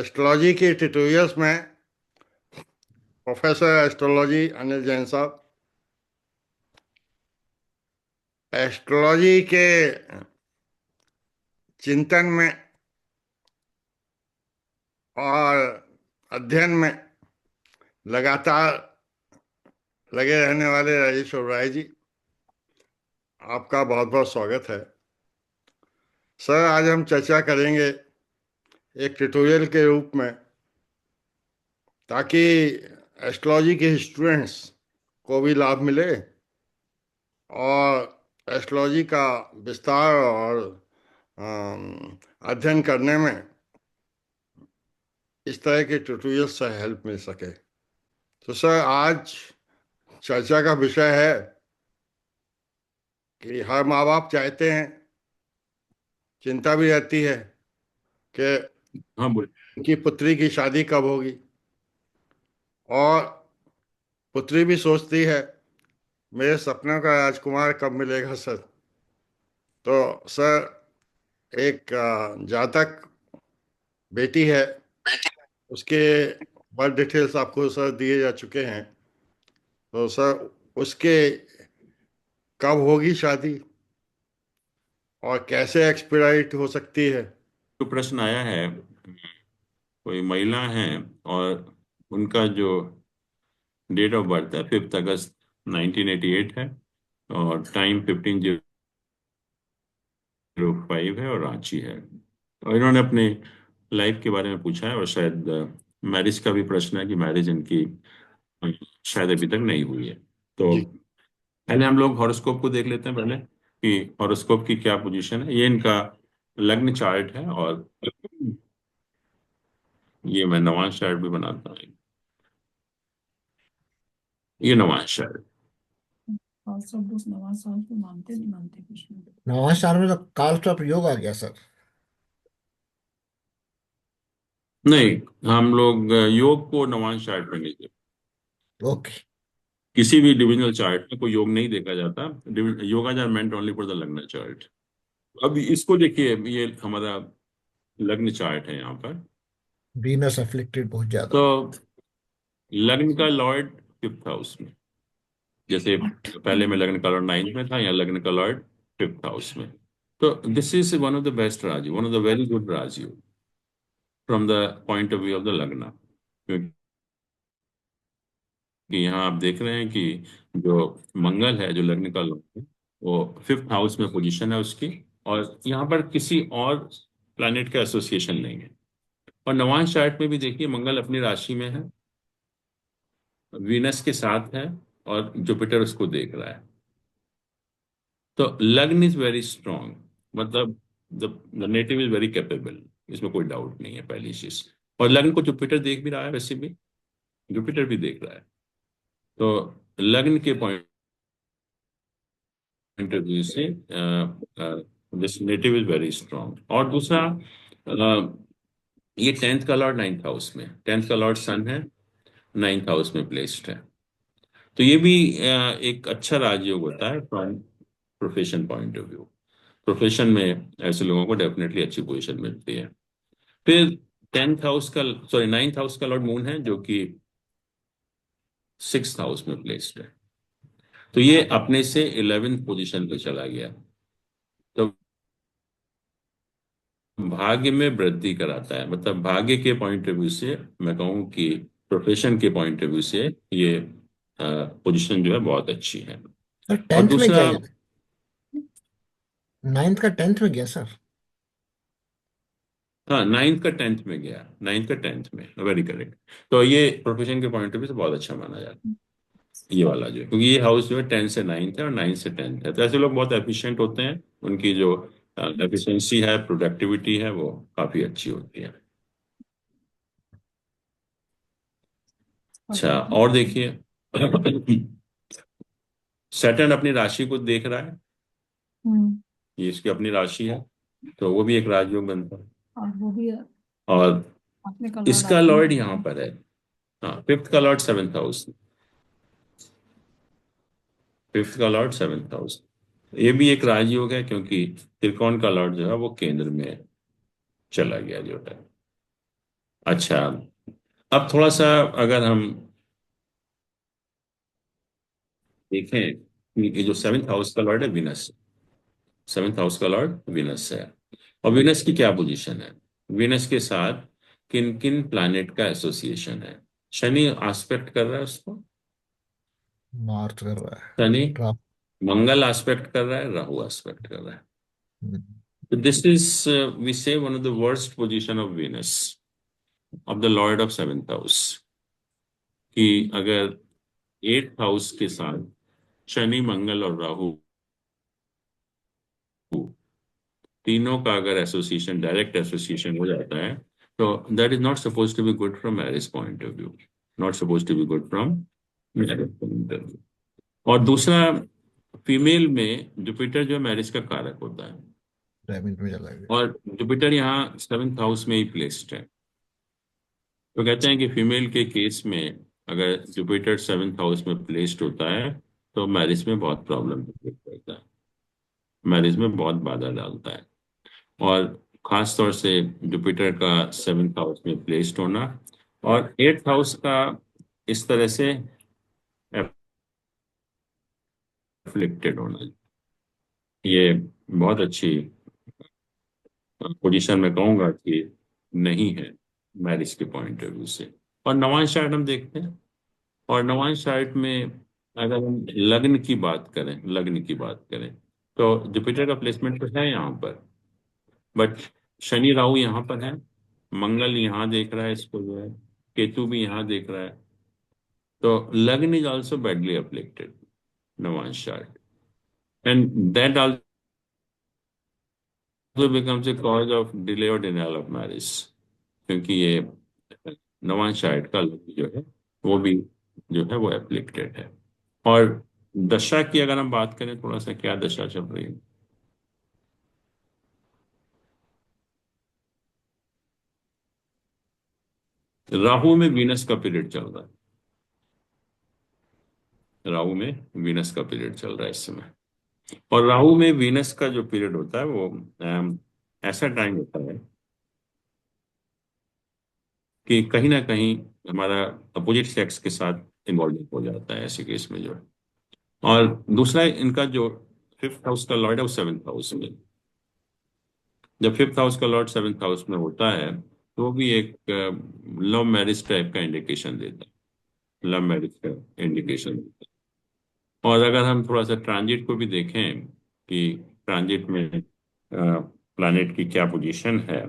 Astrology की tutorials में professor astrology Anil Jain साहब एस्ट्रोलॉजी के चिंतन में और अध्ययन में लगातार लगे रहने वाले राजेश ओबराय जी, आपका बहुत बहुत स्वागत है। सर, आज हम चर्चा करेंगे एक ट्यूटोरियल के रूप में, ताकि एस्ट्रोलॉजी के स्टूडेंट्स को भी लाभ मिले और एस्ट्रोलॉजी का विस्तार और अध्ययन करने में इस तरह के ट्यूटोरियल से हेल्प मिल सके। तो सर, आज चर्चा का विषय है कि हर माँ बाप चाहते हैं, चिंता भी रहती है कि हाँ बोल। उनकी पुत्री की शादी कब होगी, और पुत्री भी सोचती है मेरे सपनों का राजकुमार कब मिलेगा सर। तो सर, एक जातक बेटी है, उसके बर्थ डिटेल्स आपको सर दिए जा चुके हैं। तो सर, उसके कब होगी शादी और कैसे एक्सपेडाइट हो सकती है? तो प्रश्न आया है, कोई महिला है और उनका जो डेट ऑफ बर्थ है 5 अगस्त 1988 है और टाइम 15:05 है और रांची है। और इन्होंने अपने लाइफ के बारे में पूछा है और शायद मैरिज का भी प्रश्न है कि मैरिज इनकी शायद अभी तक नहीं हुई है। तो जी। पहले हम लोग हॉरोस्कोप को देख लेते हैं पहले कि हॉरोस्कोप की क्या पोजीशन है। ये इनका लग्न चार्ट है और ये मैं नवांश चार्ट भी बनाता हूँ। ये नवांश चार्ट। और सब उस नवाज साहब को मानते नहीं मानते कुछ नहीं। नवाचार में तो काल का प्रयोग आ गया सर। नहीं, हम लोग योग को नवांश चार्ट में नहीं देखते। ओके। किसी भी डिविजनल चार्ट में कोई योग नहीं देखा जाता। Yoga are meant only for the lagna chart. अब इसको देखिए, ये हमारा लग्न चार्ट है यहाँ पर। वीनस अफ्लिक्टेड बहुत ज्यादा। तो लग्न का लॉर्ड 5th हाउस में, जैसे पहले में लग्न का लॉर्ड 9th में था, यहाँ लग्न का लॉर्ड 5th हाउस में। तो this is one of the best rajyoga, one of the very good rajyoga from the point of view of the lagna. क्योंकि यहाँ आप देख रहे हैं कि जो मंगल है, जो लग्न का लॉर्ड है, वो 5th हाउस में पोजीशन है उसकी, और यहाँ पर किसी और प्लैनेट का एसोसिएशन नहीं है। और नवांश चार्ट में भी देखिए, मंगल अपनी राशि में है, वीनस के साथ है और जुपिटर उसको देख रहा है। तो लग्न इज वेरी स्ट्रांग, मतलब the native is very capable, इसमें कोई डाउट नहीं है पहली चीज। और लग्न को जुपिटर देख भी रहा है, वैसे भी जुपिटर भी देख रहा है। तो लग्न के पॉइंट ऑफ व्यू से this native is very strong. और दूसरा, ये 10th का लॉर्ड 9th हाउस में, 10th का लॉर्ड सन है, 9th हाउस में प्लेस्ड है। तो ये भी एक अच्छा राजयोग होता है from profession point of view. Profession में ऐसे लोगों को डेफिनेटली अच्छी पोजीशन मिलती है। फिर 10th हाउस का, सॉरी 9th हाउस का लॉर्ड मून है, जो कि 6th हाउस में प्लेस्ड है। तो ये अपने से 11th पोजीशन पे चला गया। तो भाग्य में वृद्धि कराता है, मतलब भाग्य के पॉइंट ऑफ व्यू से मैं कहूँ कि प्रोफेशन के पॉइंट ऑफ व्यू से ये पोजीशन जो है बहुत अच्छी है। सर और 10th में दूसरा, गया ये? 9th का 10th में गया सर? हाँ 9th का 10th में गया, 9th का 10th में, वेरी करेक्ट। तो ये प्रोफेशन के पॉइंट ऑफ व्यू से बहुत अच्छा माना जाता है ये वाला जो है, क्योंकि ये हाउस जो है 10 से 9th है और 9 से 10th है। तो ऐसे लोग बहुत एफिशिएंट होते हैं, उनकी जो एफिशिएंसी है, प्रोडक्टिविटी है, वो काफी अच्छी होती है। अच्छा, और देखिए सैटर्न अपनी राशि को देख रहा है, हम्म। ये इसकी अपनी राशि है, तो वो भी एक राजयोग बनता है। और वो भी और अपने का लॉर्ड इसका आदमी लॉर्ड है। यहाँ पर है, हाँ 5th का लॉर्ड 7th हाउस, 5th का लॉर्ड 7th हाउस। ये भी एक राजयोग है, क्योंकि त्रिकोण का लॉर्ड जो है वो केंद्र में चला गया जो है। अच्छा, अब थोड़ा सा अगर हम देखें कि ये जो सेवेंथ हाउस का लॉर्ड है वीनस, सेवेंथ हाउस का लॉर्ड वीनस है, और वीनस की क्या पोजीशन है, वीनस के साथ किन किन प्लैनेट का एसोसिएशन है। शनि एस्पेक्ट कर रहा है उसको, मार्च कर रहा है। शनि, रा- मंगल एस्पेक्ट कर रहा है, राहु एस्पेक्ट कर रहा है। हम्म, तो दिस इज वी से one of the worst position of Venus, of the Lord of seventh house, कि अगर एट्थ हाउस के साथ शनि मंगल और राहु तीनों का अगर एसोसिएशन, डायरेक्ट एसोसिएशन हो जाता है, तो that is not suppose to be good from marriage point of view, not suppose to be good from marriage point of view. और दूसरा, फीमेल में जुपिटर जो मैरिज का कारक होता है, डायमंड में चला गया। और जुपिटर यहाँ सेवेंथ हाउस में ही प्लेस्ड है। तो कहते हैं कि फीमेल के केस में अगर जुपिटर सेवेंथ हाउस में प्लेस्ड होता है तो मैरिज में बहुत प्रॉब्लम करता है, मैरिज में बहुत बाधा डालता है। और खास तौर से जुपिटर का सेवेंथ हाउस में प्लेस्ड होना और एट्थ हाउस का इस तरह से एफ्लिक्टेड होना, ये बहुत अच्छी पोजीशन में कहूंगा कि नहीं है मैरिज के पॉइंट ऑफ व्यू से। और नवांश चार्ट हम देखते हैं, और नवांश चार्ट में अगर हम लग्न की बात करें, लग्न की बात करें तो जुपिटर का प्लेसमेंट तो है यहाँ पर, बट शनि राहु यहाँ पर है, मंगल यहाँ देख रहा है इसको जो है, केतु भी यहाँ देख रहा है। तो लग्न is also badly afflicted, Navamsa chart, and that also becomes a cause of delay और डिनायल ऑफ मैरिज, क्योंकि ये नवांश चार्ट का लग्न जो है वो भी जो है वो एफ्लिक्टेड है। और दशा की अगर हम बात करें, थोड़ा सा क्या दशा चल रही है, राहु में वीनस का पीरियड चल रहा है, राहु में वीनस का पीरियड चल रहा है इस समय। और राहु में वीनस का जो पीरियड होता है वो ऐसा टाइम होता है कि कहीं ना कहीं हमारा अपोजिट सेक्स के साथ इन्वॉल्वमेंट हो जाता है ऐसे केस में जो है। और दूसरा, इनका जो फिफ्थ हाउस का लॉर्ड है वो सेवेंथ हाउस में, जब फिफ्थ हाउस का लॉर्ड सेवेंथ हाउस में होता है तो वो भी एक लव मैरिज टाइप का इंडिकेशन देता है, लव मैरिज का इंडिकेशन देता है। और अगर हम थोड़ा सा ट्रांजिट को भी देखें कि ट्रांजिट में प्लैनेट की क्या पोजीशन है,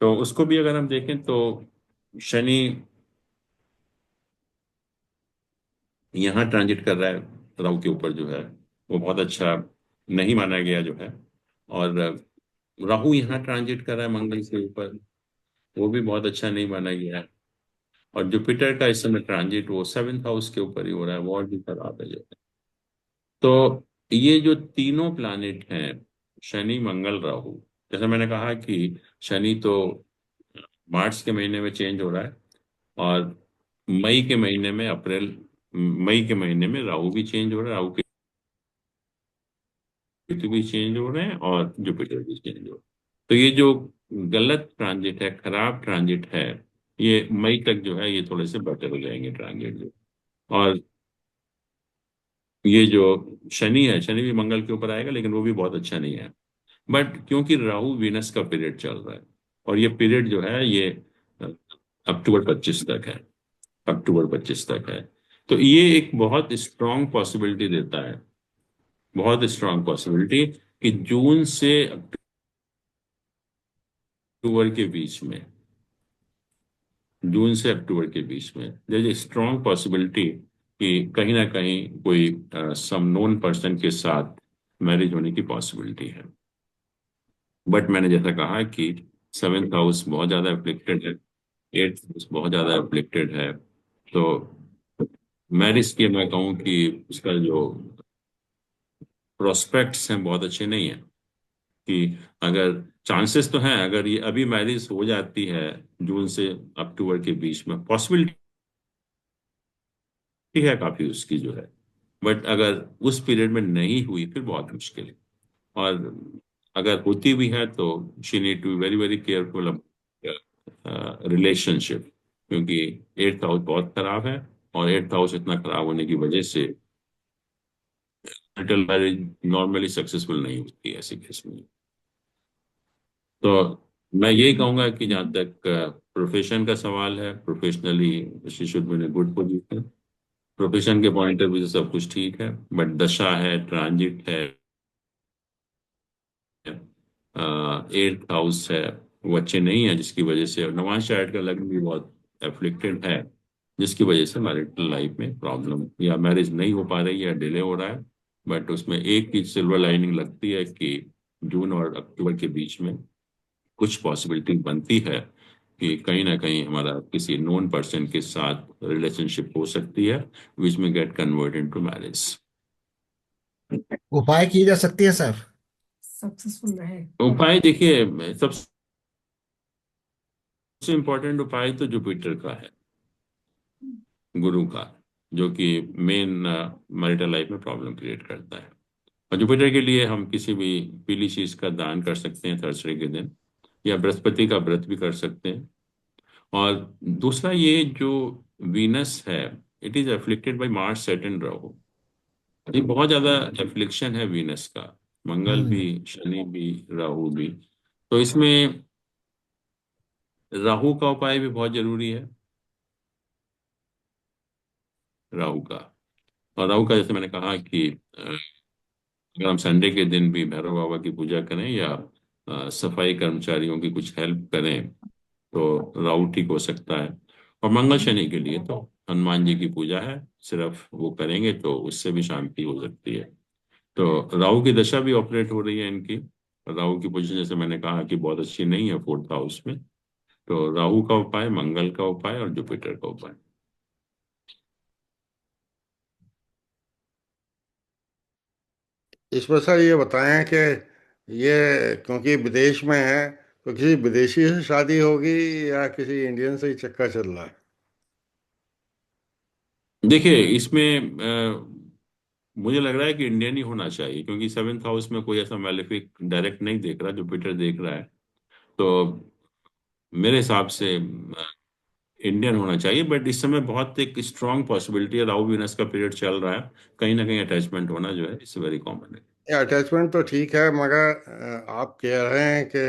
तो उसको भी अगर हम देखें तो शनि यहाँ ट्रांजिट कर रहा है राहु के ऊपर जो है, वो बहुत अच्छा नहीं माना गया जो है। और राहु यहाँ ट्रांजिट कर रहा है मंगल के ऊपर, वो भी बहुत अच्छा नहीं माना गया है। और जुपिटर का इस समय ट्रांजिट वो सेवेंथ हाउस के ऊपर ही हो रहा है, वो और भी खराब है जो है। तो ये जो तीनों प्लैनेट हैं, शनि मंगल राहु, जैसे मैंने कहा कि शनि तो मार्च के महीने में चेंज हो रहा है, और मई के महीने में मई के महीने में राहु भी चेंज हो रहा है, राहु केतु भी चेंज हो रहे हैं, और जुपिटर भी चेंज हो रहा है। तो ये जो गलत ट्रांजिट है, खराब ट्रांजिट है, ये मई तक जो है ये थोड़े से बेटर हो जाएंगे ट्रांजिट जो। और ये जो शनि है, शनि भी मंगल के ऊपर आएगा लेकिन वो भी बहुत अच्छा नहीं है। बट क्योंकि राहु वीनस का पीरियड चल रहा है, और ये पीरियड जो है ये अ, अक्टूबर 25 तक है, अक्टूबर 25 तक है। तो ये एक बहुत स्ट्रांग पॉसिबिलिटी देता है, बहुत स्ट्रांग पॉसिबिलिटी, कि अक्टूबर के बीच में जून से अक्टूबर के बीच में देयर इज स्ट्रांग पॉसिबिलिटी कि कहीं ना कहीं कोई सम नोन पर्सन के साथ मैरिज होने की पॉसिबिलिटी है। बट मैंने जैसा कहा कि सेवेंथ हाउस बहुत ज्यादा अफ्लिक्टेड है, एट्थ हाउस बहुत ज्यादा अफ्लिक्टेड है। तो मैरिज के मैं कहूँ कि उसका जो प्रोस्पेक्ट्स हैं बहुत अच्छे नहीं है, कि अगर चांसेस तो हैं, अगर ये अभी मैरिज हो जाती है जून से अक्टूबर के बीच में, पॉसिबिलिटी है काफी उसकी जो है, बट अगर उस पीरियड में नहीं हुई फिर बहुत मुश्किल है। और अगर होती भी है तो she need to be very very careful relationship, क्योंकि 8th हाउस बहुत खराब है, और 8th हाउस इतना खराब होने की वजह से मैरिटल मैरिज नॉर्मली सक्सेसफुल नहीं होती है ऐसे केस में। तो मैं यही कहूंगा कि जहाँ तक प्रोफेशन का सवाल है, professionally she should be in good position. Profession के पॉइंट ऑफ व्यू से सब कुछ ठीक है, बट दशा है, ट्रांजिट है, 8th हाउस है, वो अच्छे नहीं है, जिसकी वजह से नवाज शायद का लग्न भी बहुत एफ्लिक्टेड है, जिसकी वजह से मैरिटल लाइफ में प्रॉब्लम या मैरिज नहीं हो पा रही है, डिले हो रहा है। बट उसमें एक ही सिल्वर लाइनिंग लगती है कि जून और अक्टूबर के बीच में कुछ पॉसिबिलिटी बनती है कि कहीं ना कहीं हमारा किसी नोन पर्सन के साथ रिलेशनशिप हो सकती है, विच में गेट कन्वर्ट इनटू मैरिज। उपाय की जा सकती है सर? सक्सेसफुल रहे। उपाय देखिए, सबसे इम्पोर्टेंट उपाय तो जुपिटर का है, गुरु का, जो कि मेन मैरिटल लाइफ में प्रॉब्लम क्रिएट करता है। और जुपिटर के लिए हम किसी भी पीली चीज का दान कर सकते हैं थर्सडे के दिन, या बृहस्पति का व्रत भी कर सकते हैं। और दूसरा, ये जो वीनस है, it is afflicted bye Mars Saturn Rahu. ये बहुत ज्यादा एफ्लिक्शन है वीनस का, मंगल भी, हम्म। शनि भी, राहु भी। तो इसमें राहु का उपाय भी बहुत जरूरी है, राहु का। और राहु का जैसे मैंने कहा कि अगर हम संडे के दिन भी भैरव बाबा की पूजा करें, या सफाई कर्मचारियों की कुछ हेल्प करें, तो राहु ठीक हो सकता है। और मंगल शनि के लिए तो हनुमान जी की पूजा है, सिर्फ वो करेंगे तो उससे भी शांति हो सकती है। तो राहु की दशा भी ऑपरेट हो रही है इनकी। राहु की पोजीशन जैसे मैंने कहा कि बहुत अच्छी नहीं है 4th हाउस में। तो राहु का उपाय, मंगल का उपाय और जुपिटर का उपाय। इसमें सर ये बताएं कि ये क्योंकि विदेश में है, तो किसी विदेशी से शादी होगी या किसी इंडियन से ही चक्कर चल रहा है? देखिए, इसमें मुझे लग रहा है कि इंडियन ही होना चाहिए, क्योंकि 7th हाउस में कोई ऐसा मैलेफिक डायरेक्ट नहीं देख रहा, जुपिटर देख रहा है। तो मेरे हिसाब से इंडियन होना चाहिए। बट इस समय बहुत एक स्ट्रांग पॉसिबिलिटी है, राहु वीनस का पीरियड चल रहा है, कहीं ना कहीं अटैचमेंट होना जो है इट्स वेरी कॉमन है। ये अटैचमेंट तो ठीक है, मगर आप कह रहे हैं कि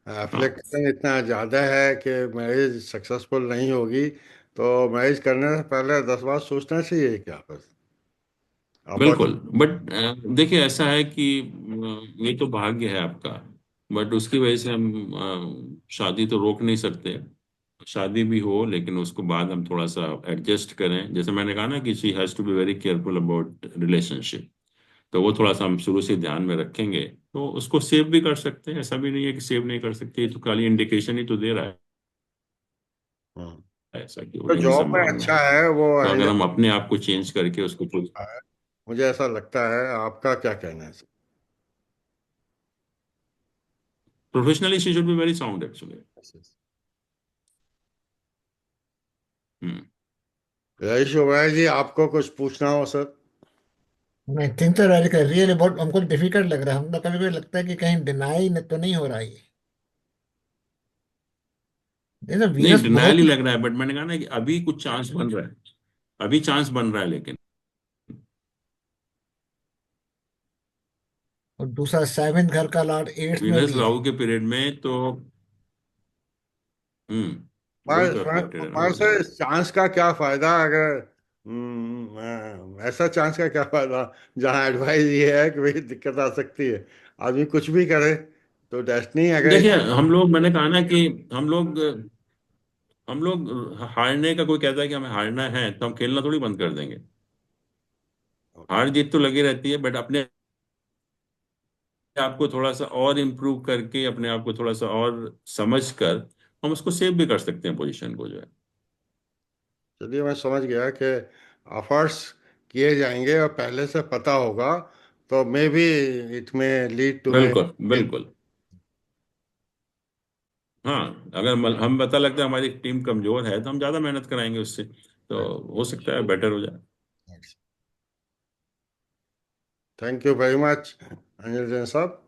हाँ, अफ्लिक्शन इतना ज़्यादा है कि मैरिज सक्सेसफुल नहीं होगी, तो मैरिज करने से पहले 10 बार सोचना चाहिए क्या बस? बिल्कुल। अपॉर्चुनिटी। बट देखिए, ऐसा है कि ये तो भाग्य है आपका, बट उसकी वजह से हम शादी तो रोक नहीं सकते। शादी भी हो, लेकिन उसको बाद हम थोड़ा सा एडजस्ट करें। जैसे मैंने कहा ना कि she has to be very careful about relationship, तो वो थोड़ा सा हम शुरू से ध्यान में रखेंगे तो उसको सेव भी कर सकते हैं। ऐसा भी नहीं है कि सेव नहीं कर सकते, ये तो खाली इंडिकेशन ही तो दे रहा है ऐसा कि तो होने की जॉब में संभावना अच्छा है। है वो तो अगर एंजल हम अपने आप को चेंज करके उसको कुछ, है, मुझे ऐसा लगता है। आपका क्या कहना है? Professionally she should be very sound actually. Hmm. Raees Oberoi ji, आपको कुछ पूछना हो सर? नहीं, थिंक तो राइट कर रही है, बहुत हमको डिफिकल्ट लग रहा है। हमको कभी कभी लगता है कि कहीं डिनाई तो नहीं हो रहा है ये। जैसे नहीं, वीनस डिनायल बहुत। ही लग रहा है, बट मैंने कहा ना कि अभी कुछ चांस बन रहा है, अभी चांस बन रहा है लेकिन। और दूसरा 7th घर का लॉर्ड 8th में वीनस भी है। राहु के पीरियड में तो वही पर तो अफ्लिक्टेड है ना पर बहुत सर, ज्यादा। इस चांस का क्या फायदा अगर ऐसा चांस का क्या फायदा जहाँ एडवाइस ये है कि भाई दिक्कत आ सकती है, आदमी कुछ भी करे तो डेस्टिनी अगर देखिए, हम लोग, मैंने कहा ना कि हम लोग हारने का, कोई कहता है कि हमें हारना है तो हम खेलना थोड़ी बंद कर देंगे। हार जीत तो लगी रहती है, बट अपने आप को थोड़ा सा और इम्प्रूव करके, अपने आप को थोड़ा सा और समझ कर हम उसको सेव भी कर सकते हैं, पोजीशन को जो है। चलिए, मैं समझ गया कि ऑफर्स किए जाएंगे और पहले से पता होगा, तो मे बी इट में लीड टू माई। बिल्कुल, बिल्कुल। हाँ, अगर हम पता लगता है हमारी टीम कमजोर है तो हम ज्यादा मेहनत कराएंगे उससे, तो हो सकता है बेटर हो जाए। Thank you very much, Anil Jain साहब।